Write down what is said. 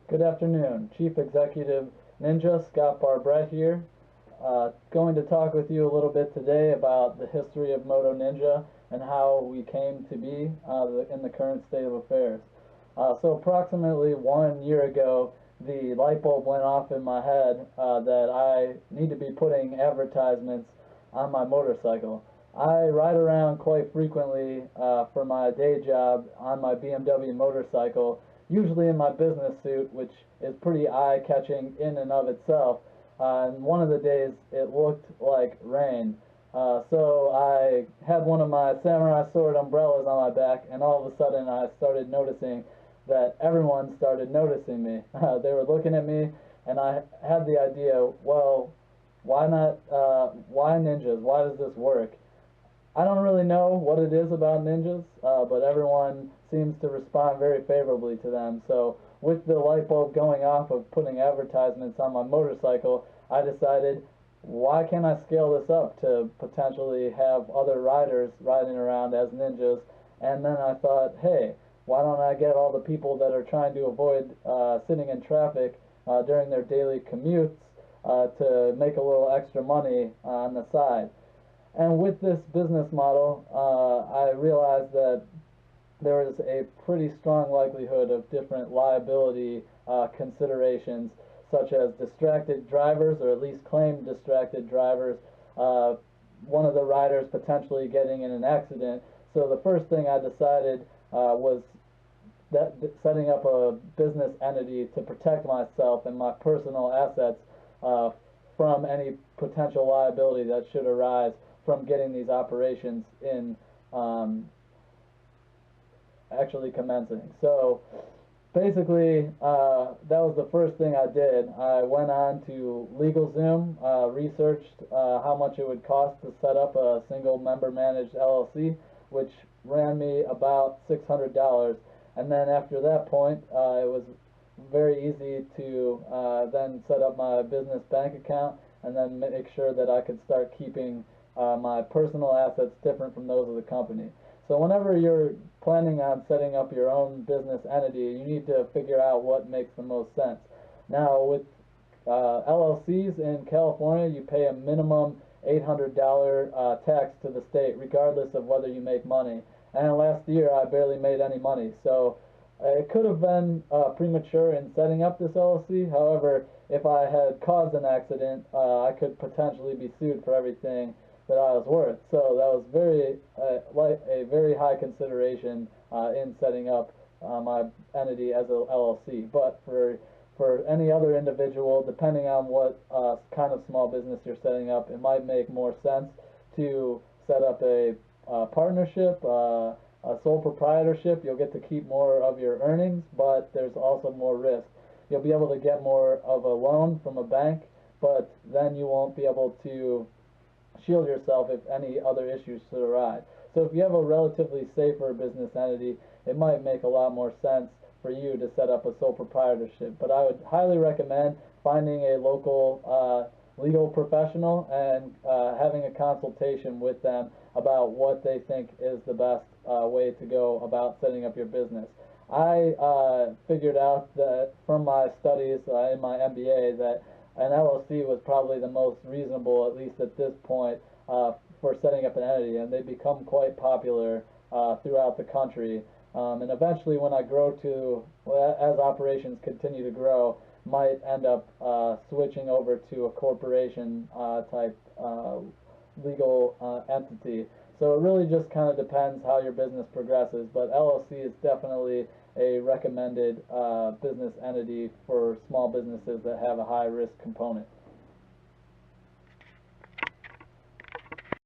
Good afternoon. Chief Executive Ninja Scott Barbrett here. Going to talk with you a little bit today about the history of moto-ninja and how we came to be in the current state of affairs. So approximately 1 year ago, the light bulb went off in my head that I need to be putting advertisements on my motorcycle. I ride around quite frequently for my day job on my BMW motorcycle, usually in my business suit, which is pretty eye-catching in and of itself. And one of the days it looked like rain. So I had one of my samurai sword umbrellas on my back, and all of a sudden I started noticing that everyone started noticing me. They were looking at me, and I had the idea, well, why not, why ninjas? Why does this work? I don't really know what it is about ninjas, but everyone seems to respond very favorably to them. So with the light bulb going off of putting advertisements on my motorcycle, I decided, why can't I scale this up to potentially have other riders riding around as ninjas? And then I thought, hey, why don't I get all the people that are trying to avoid sitting in traffic during their daily commutes to make a little extra money on the side? And with this business model, I realized that there is a pretty strong likelihood of different liability considerations, such as distracted drivers, or at least claimed distracted drivers, one of the riders potentially getting in an accident. So the first thing I decided was that setting up a business entity to protect myself and my personal assets from any potential liability that should arise from getting these operations in actually commencing. So basically, that was the first thing I did. I went on to LegalZoom, researched how much it would cost to set up a single member managed LLC, which ran me about $600. And then after that point, it was very easy to then set up my business bank account and then make sure that I could start keeping my personal assets different from those of the company. So whenever you're planning on setting up your own business entity, you need to figure out what makes the most sense. Now with LLCs in California, you pay a minimum $800 tax to the state, regardless of whether you make money. And last year, I barely made any money. So it could have been premature in setting up this LLC. However, if I had caused an accident, I could potentially be sued for everything that I was worth. So that was like a very high consideration in setting up my entity as a LLC. But for any other individual, depending on what kind of small business you're setting up, it might make more sense to set up a partnership, a sole proprietorship. You'll get to keep more of your earnings, but there's also more risk. You'll be able to get more of a loan from a bank, but then you won't be able to shield yourself if any other issues should arise. So if you have a relatively safer business entity, it might make a lot more sense for you to set up a sole proprietorship. But I would highly recommend finding a local legal professional and having a consultation with them about what they think is the best way to go about setting up your business. I figured out that from my studies in my MBA that an LLC was probably the most reasonable, at least at this point, for setting up an entity, and they become quite popular throughout the country. And eventually, when I grow to, well, as operations continue to grow, might end up switching over to a corporation type legal entity. So it really just kind of depends how your business progresses, but LLC is definitely a recommended business entity for small businesses that have a high risk component.